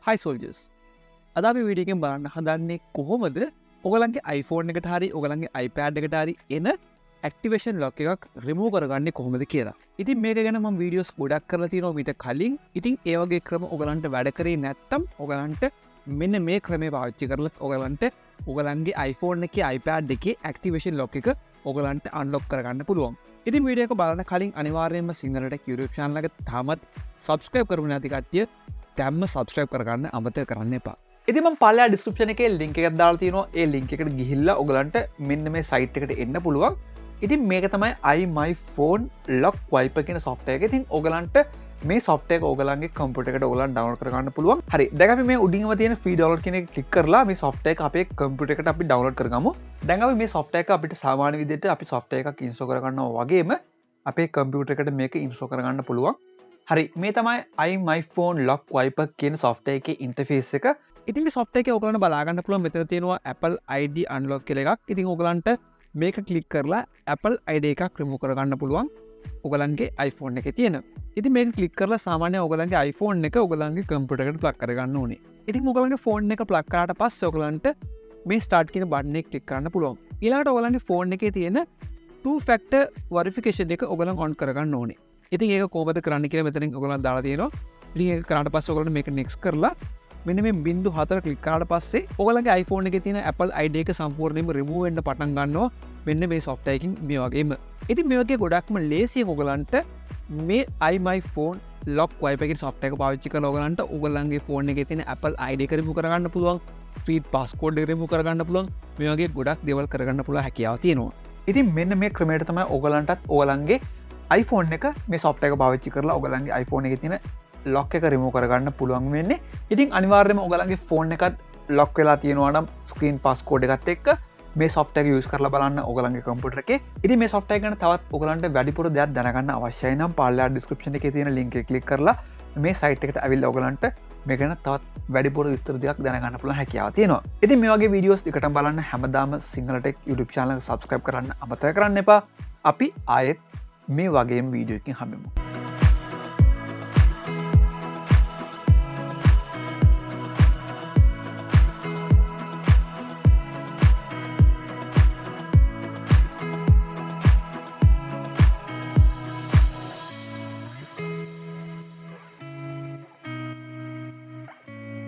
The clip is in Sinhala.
Hi soldiers. අද අපි වීඩියෝ එකෙන් බලන්න හදන්නේ කොහොමද ඔයගලන්ගේ iPhone එකට හරි ඔයගලන්ගේ iPad එකට හරි එන activation lock එකක් remove කරගන්නේ කොහොමද කියලා. ඉතින් මේක ගැන මම වීඩියෝස් ගොඩක් කරලා තියෙනවා මීට කලින්. ඉතින් ඒ වගේ ක්‍රම ඔයගලන්ට වැඩ කරේ නැත්නම් ඔයගලන්ට මෙන්න මේ ක්‍රමය පාවිච්චි කරලත් ඔයගලන්ට ඔයගලන්ගේ iPhone එකේ iPad එකේ activation lock එක ඔයගලන්ට unlock කරගන්න පුළුවන්. ඉතින් වීඩියෝ එක බලන්න කලින් අනිවාර්යයෙන්ම සිංහලට YouTube channel එක තාමත් subscribe කරමු නැති කට්ටිය දැම්ම subscribe කරගන්න අමතක කරන්න එපා. ඉතින් මම පල්ලා description එකේ link එකක් දාලා තියෙනවා. ඒ link එකට ගිහිල්ලා ඔයගලන්ට මෙන්න මේ site එකට එන්න පුළුවන්. ඉතින් මේක තමයි iMyFone Lock Wiper කියන software එක. ඉතින් ඔයගලන්ට මේ software එක ඔයගලන්ගේ computer එකට ඔයගලන්ට download කරගන්න පුළුවන්. හරි. දැන් අපි මේ උඩින්ම තියෙන free download කියන එක click කරලා මේ software එක අපේ computer එකට අපි download කරගමු. දැන් අපි මේ software එක අපිට සාමාන්‍ය විදිහට අපි software එකක් install කරගන්නවා වගේම අපේ computer එකට මේක install කරගන්න පුළුවන්. හරි මේ තමයි iMyFone Lock Wiper කියන software එකේ interface එක. ඉතින් මේ software එකේ ඔයගලන්ට බලා ගන්න පුළුවන් මෙතන තියෙනවා Apple ID unlock කියලා එකක්. ඉතින් ඔයගලන්ට මේක click කරලා Apple ID එකක් remove කරගන්න පුළුවන් ඔයගලන්ගේ iPhone එකේ තියෙන. ඉතින් මේක click කරලා සාමාන්‍යයෙන් ඔයගලන්ගේ iPhone එක ඔයගලන්ගේ computer එකට plug කරගන්න ඕනේ. ඉතින් ඔයගලන්ගේ phone එක plug කරාට පස්සේ ඔයගලන්ට මේ start කියන button එක click කරන්න පුළුවන්. ඊළඟට ඔයගලන්ගේ phone එකේ තියෙන two factor verification එක ඔයගලන් on කරගන්න ඕනේ. ඉතින් ඒක කොහොමද කරන්න කියලා මෙතනින් ඔයගලන් දාලා තියෙනවා. ඉතින් ඒක කරාට පස්සේ ඔයගලන්ට මේක next කරලා මෙන්න මේ බිංදු 4 ක්ලික් කරාට පස්සේ ඔයගලන්ගේ iPhone එකේ තියෙන Apple ID එක සම්පූර්ණයෙන්ම remove වෙන්න පටන් ගන්නවා මෙන්න මේ software එකකින් මේ වගේම. ඉතින් මේ වගේ ගොඩක්ම ලේසියෙන් ඔයගලන්ට මේ iMyFone Lock Wiper කියන software එක පාවිච්චි කරලා ඔයගලන්ට ඔයගලන්ගේ phone එකේ තියෙන Apple ID එක remove කරගන්න පුළුවන්, feed passcode එක remove කරගන්න පුළුවන්. මේ වගේ ගොඩක් දේවල් කරගන්න පුළුවන් හැකියාව තියෙනවා. ඉතින් මෙන්න මේ ක්‍රමයට තමයි ඔයගලන්ටත් ඔයගලන්ගේ iPhone එක මේ software එක පාවිච්චි කරලා ඔයගලන්ගේ iPhone එකේ තියෙන lock එක remove කරගන්න පුළුවන් වෙන්නේ. ඉතින් අනිවාර්යයෙන්ම ඔයගලන්ගේ phone එකත් lock වෙලා තියෙනවා නම් screen passcode එකත් එක්ක මේ software එක use කරලා බලන්න ඔයගලන්ගේ computer එකේ. ඉතින් මේ software එක ගැන තවත් ඔයගලන්ට වැඩිපුර දෙයක් දැනගන්න අවශ්‍යයි නම් පල්ලා description එකේ තියෙන link එක click කරලා මේ site එකට ඇවිල්ලා ඔයගලන්ට මේ ගැන තවත් වැඩිපුර විස්තර දෙයක් දැනගන්න පුළුවන් හැකියාව තියෙනවා. ඉතින් මේ වගේ videos එකටම බලන්න හැමදාම සිංහල tech YouTube channel එක subscribe කරන්න අමතක කරන්න එපා. අපි ආයෙත් මේ වගේම වීඩියෝ එකකින් හම්බෙමු.